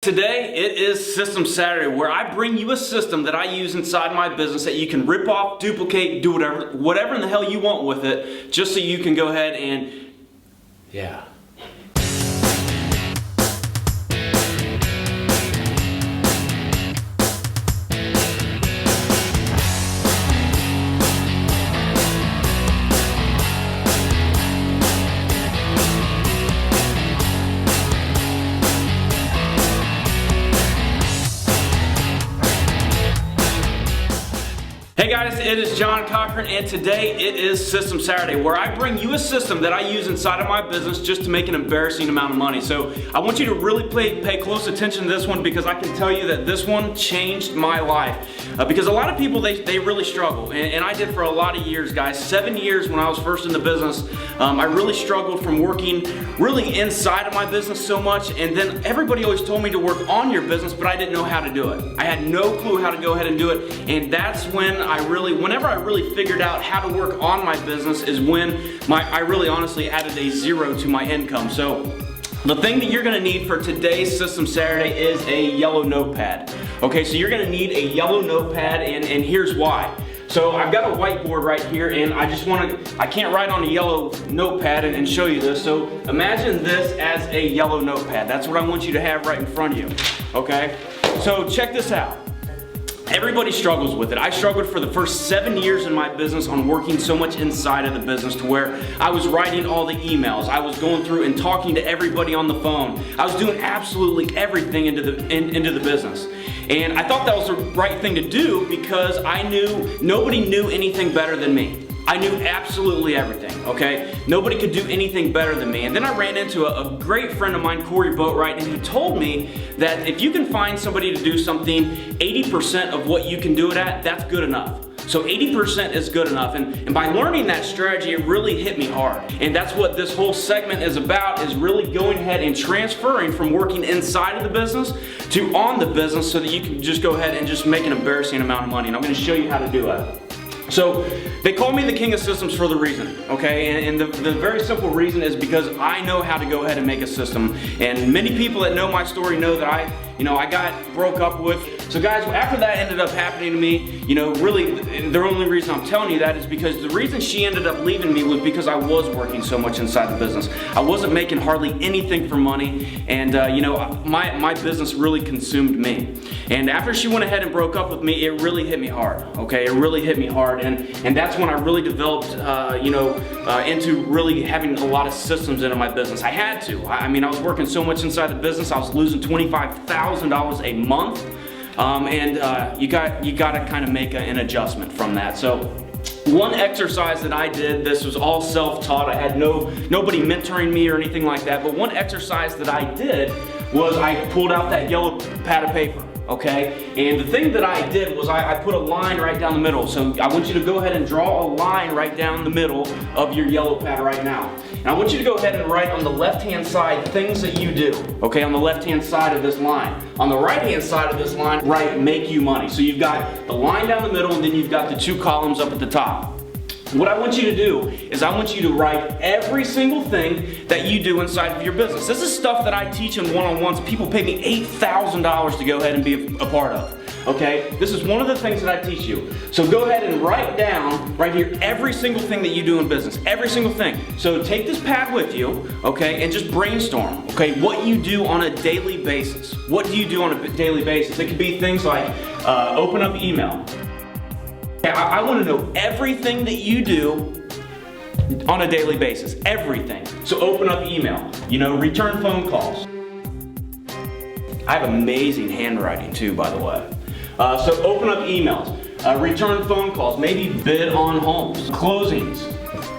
Today, it is System Saturday, where I bring you a system that I use inside my business that you can rip off, duplicate, do whatever in the hell you want with it, just so you can go ahead and, yeah. Hey guys, it is John Cochran, and today it is System Saturday, where I bring you a system that I use inside of my business just to make an embarrassing amount of money. So I want you to really pay close attention to this one, because I can tell you that this one changed my life. Because a lot of people, they really struggle, and I did for a lot of years, guys. 7 years when I was first in the business, I really struggled from working really inside of my business so much, and then everybody always told me to work on your business, but I didn't know how to do it. I had no clue how to go ahead and do it, and that's when whenever I really figured out how to work on my business is when I really honestly added a zero to my income. So the thing that you're gonna need for today's System Saturday is a yellow notepad. Okay, so you're gonna need a yellow notepad, and here's why. So I've got a whiteboard right here, and I can't write on a yellow notepad and show you this. So imagine this as a yellow notepad. That's what I want you to have right in front of you, okay? So check this out. Everybody struggles with it. I struggled for the first 7 years in my business on working so much inside of the business to where I was writing all the emails. I was going through and talking to everybody on the phone. I was doing absolutely everything into the business. And I thought that was the right thing to do, because I knew nobody knew anything better than me. I knew absolutely everything, okay? Nobody could do anything better than me. And then I ran into a great friend of mine, Corey Boatwright, and he told me that if you can find somebody to do something 80% of what you can do it at, that's good enough. So 80% is good enough, and by learning that strategy, it really hit me hard. And that's what this whole segment is about, is really going ahead and transferring from working inside of the business to on the business, so that you can just go ahead and just make an embarrassing amount of money. And I'm gonna show you how to do it. So they call me the king of systems for the reason, okay? And the very simple reason is because I know how to go ahead and make a system. And many people that know my story know that I got broke up with. So guys, after that ended up happening to me, really the only reason I'm telling you that is because the reason she ended up leaving me was because I was working so much inside the business. I wasn't making hardly anything for money, and my business really consumed me. And after she went ahead and broke up with me, it really hit me hard, okay? It really hit me hard, and that's when I really developed, into really having a lot of systems into my business. I had to. I was working so much inside the business, I was losing $25,000 a month. You got to kind of make an adjustment from that. So one exercise that I did, this was all self-taught. I had nobody mentoring me or anything like that. But one exercise that I did was I pulled out that yellow pad of paper. Okay, and the thing that I did was I put a line right down the middle. So I want you to go ahead and draw a line right down the middle of your yellow pad right now. And I want you to go ahead and write on the left-hand side things that you do. Okay, on the left-hand side of this line. On the right-hand side of this line, write make you money. So you've got the line down the middle, and then you've got the two columns up at the top. What I want you to do is I want you to write every single thing that you do inside of your business. This is stuff that I teach in one-on-ones. People pay me $8,000 to go ahead and be a part of. Okay? This is one of the things that I teach you. So go ahead and write down right here every single thing that you do in business. Every single thing. So take this pad with you, okay, and just brainstorm, okay, what you do on a daily basis. What do you do on a daily basis? It could be things like open up email. I want to know everything that you do on a daily basis. Everything. So open up email. Return phone calls. I have amazing handwriting too, by the way. So open up emails. Return phone calls. Maybe bid on homes. Closings.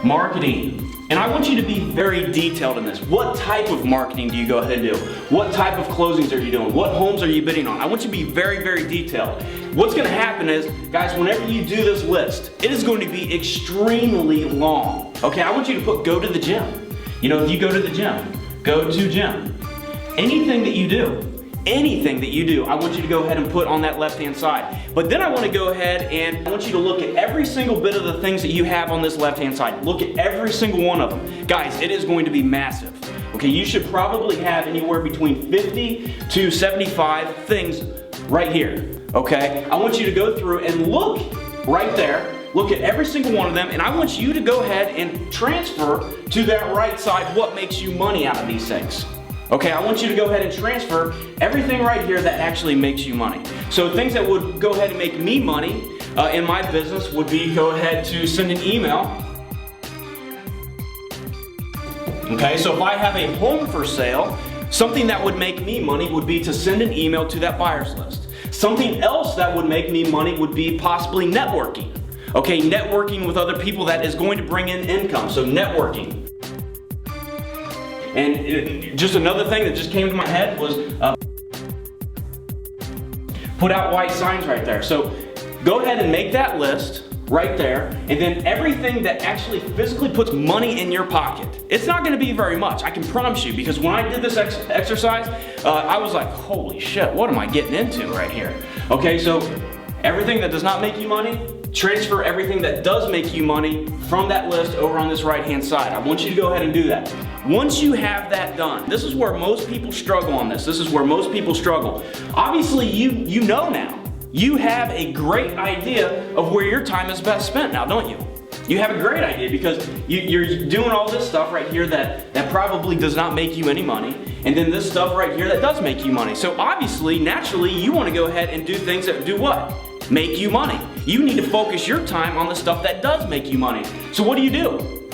Marketing. And I want you to be very detailed in this. What type of marketing do you go ahead and do? What type of closings are you doing? What homes are you bidding on? I want you to be very, very detailed. What's going to happen is, guys, whenever you do this list, it is going to be extremely long. Okay, I want you to put go to the gym. If you go to the gym, go to gym. Anything that you do, I want you to go ahead and put on that left-hand side. But then I want to go ahead and I want you to look at every single bit of the things that you have on this left-hand side. Look at every single one of them. Guys, it is going to be massive. Okay, you should probably have anywhere between 50 to 75 things right here. Okay, I want you to go through and look right there. Look at every single one of them, and I want you to go ahead and transfer to that right side what makes you money out of these things. Okay, I want you to go ahead and transfer everything right here that actually makes you money. So things that would go ahead and make me money in my business would be go ahead to send an email. Okay, so if I have a home for sale, something that would make me money would be to send an email to that buyer's list. Something else that would make me money would be possibly networking. Okay, networking with other people that is going to bring in income, so networking. And just another thing that just came to my head was put out white signs right there. So go ahead and make that list right there, and then everything that actually physically puts money in your pocket. It's not going to be very much, I can promise you, because when I did this exercise, I was like, holy shit, what am I getting into right here? Okay, so everything that does not make you money, transfer everything that does make you money from that list over on this right hand side. I want you to go ahead and do that. Once you have that done, this is where most people struggle on this. This is where most people struggle. Obviously, you know now. You have a great idea of where your time is best spent now, don't you? You have a great idea because you're doing all this stuff right here that probably does not make you any money, and then this stuff right here that does make you money. So obviously, naturally, you want to go ahead and do things that do what? Make you money. You need to focus your time on the stuff that does make you money. So what do?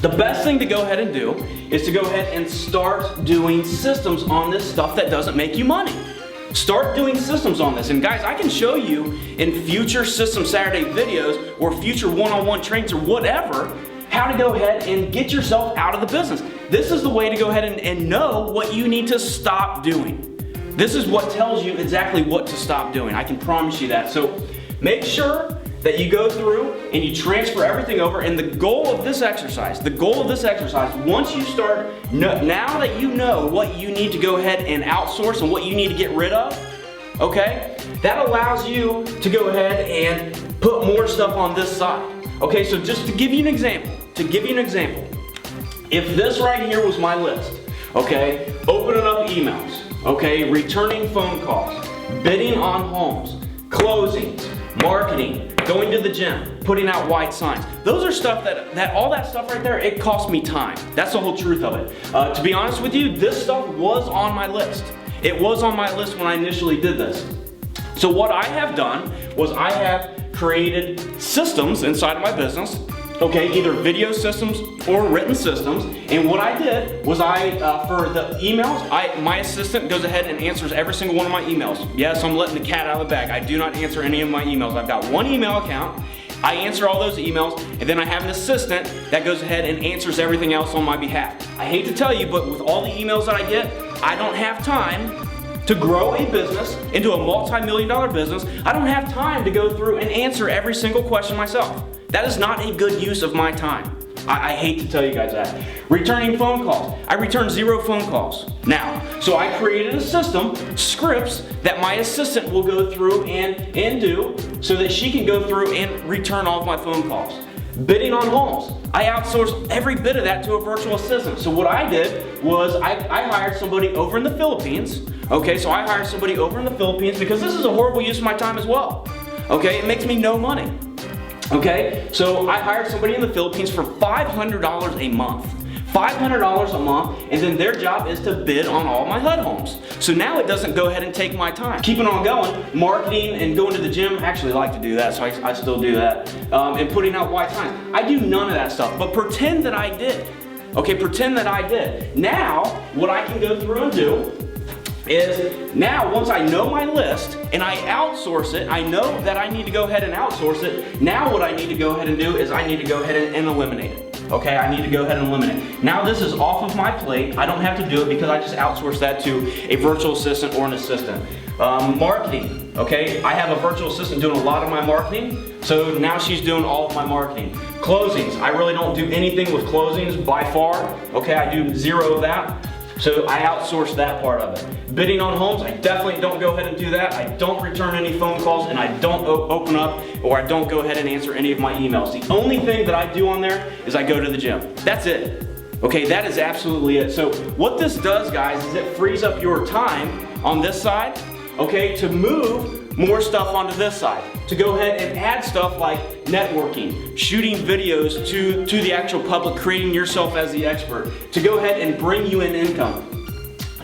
The best thing to go ahead and do is to go ahead and start doing systems on this stuff that doesn't make you money. Start doing systems on this. And guys, I can show you in future System Saturday videos or future one-on-one trainings or whatever, how to go ahead and get yourself out of the business. This is the way to go ahead and know what you need to stop doing. This is what tells you exactly what to stop doing. I can promise you that. So make sure that you go through and you transfer everything over. And the goal of this exercise, once you start, now that you know what you need to go ahead and outsource and what you need to get rid of, okay, that allows you to go ahead and put more stuff on this side. Okay, so just to give you an example, if this right here was my list, okay, opening up emails, okay, returning phone calls, bidding on homes, closings, marketing, going to the gym, putting out white signs. Those are stuff that all that stuff right there, it cost me time. That's the whole truth of it. To be honest with you, this stuff was on my list. It was on my list when I initially did this. So what I have done was I have created systems inside of my business, okay, either video systems or written systems. And what I did was for the emails, my assistant goes ahead and answers every single one of my emails. Yes, I'm letting the cat out of the bag. I do not answer any of my emails. I've got one email account. I answer all those emails, and then I have an assistant that goes ahead and answers everything else on my behalf. I hate to tell you, but with all the emails that I get, I don't have time to grow a business into a multi-million-dollar business. I don't have time to go through and answer every single question myself. That is not a good use of my time. I hate to tell you guys that. Returning phone calls. I return 0 phone calls now. So I created a system, scripts, that my assistant will go through and do so that she can go through and return all of my phone calls. Bidding on homes. I outsourced every bit of that to a virtual assistant. So what I did was I hired somebody over in the Philippines. Okay, so I hired somebody over in the Philippines because this is a horrible use of my time as well. Okay, it makes me no money. Okay, so I hired somebody in the Philippines for $500 a month. $500 a month, and then their job is to bid on all my HUD homes. So now it doesn't go ahead and take my time. Keeping on going, marketing and going to the gym, I actually like to do that, so I still do that. And putting out white signs. I do none of that stuff, but pretend that I did. Okay, pretend that I did. Now, what I can go through and do is now once I know my list and I outsource it, I know that I need to go ahead and outsource it. Now what I need to go ahead and do is I need to go ahead and eliminate it. Okay, I need to go ahead and eliminate it. Now this is off of my plate. I don't have to do it because I just outsource that to a virtual assistant or an assistant. Marketing, okay, I have a virtual assistant doing a lot of my marketing, so now she's doing all of my marketing. Closings, I really don't do anything with closings by far. Okay, I do 0 of that. So I outsource that part of it. Bidding on homes, I definitely don't go ahead and do that. I don't return any phone calls, and I don't open up or I don't go ahead and answer any of my emails. The only thing that I do on there is I go to the gym. That's it. Okay, that is absolutely it. So what this does, guys, is it frees up your time on this side, okay, to move more stuff onto this side, to go ahead and add stuff like networking, shooting videos to the actual public, creating yourself as the expert, to go ahead and bring you in income.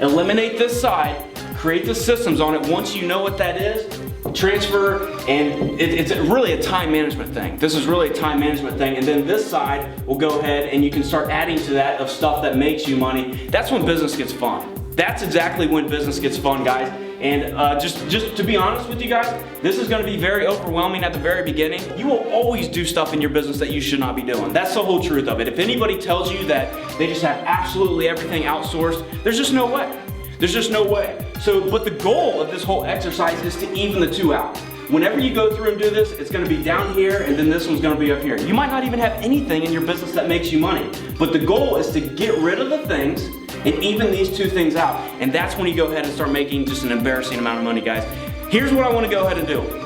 Eliminate this side, create the systems on it. Once you know what that is, transfer, and it's really a time management thing. This is really a time management thing, and then this side will go ahead and you can start adding to that of stuff that makes you money. That's when business gets fun. That's exactly when business gets fun, guys. And just to be honest with you guys, this is gonna be very overwhelming at the very beginning. You will always do stuff in your business that you should not be doing. That's the whole truth of it. If anybody tells you that they just have absolutely everything outsourced, there's just no way. There's just no way. So, but the goal of this whole exercise is to even the two out. Whenever you go through and do this, it's gonna be down here and then this one's gonna be up here. You might not even have anything in your business that makes you money, but the goal is to get rid of the things and even these two things out. And that's when you go ahead and start making just an embarrassing amount of money, guys. Here's what I wanna go ahead and do.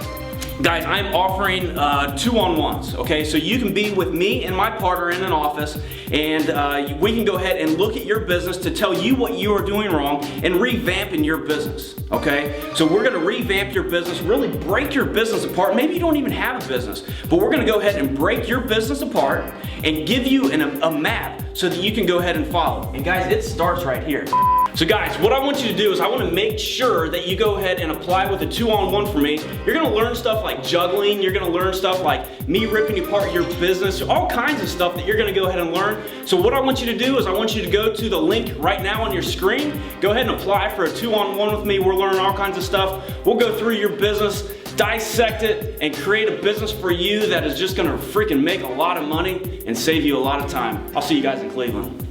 Guys, I'm offering 2-on-1s, okay? So you can be with me and my partner in an office, and we can go ahead and look at your business to tell you what you are doing wrong and revamping your business, okay? So we're gonna revamp your business, really break your business apart. Maybe you don't even have a business, but we're gonna go ahead and break your business apart and give you a map so that you can go ahead and follow. And guys, it starts right here. So guys, what I want you to do is I want to make sure that you go ahead and apply with a 2-on-1 for me. You're going to learn stuff like juggling. You're going to learn stuff like me ripping apart your business, all kinds of stuff that you're going to go ahead and learn. So what I want you to do is I want you to go to the link right now on your screen. Go ahead and apply for a 2-on-1 with me. We'll learn all kinds of stuff. We'll go through your business, dissect it, and create a business for you that is just going to freaking make a lot of money and save you a lot of time. I'll see you guys in Cleveland.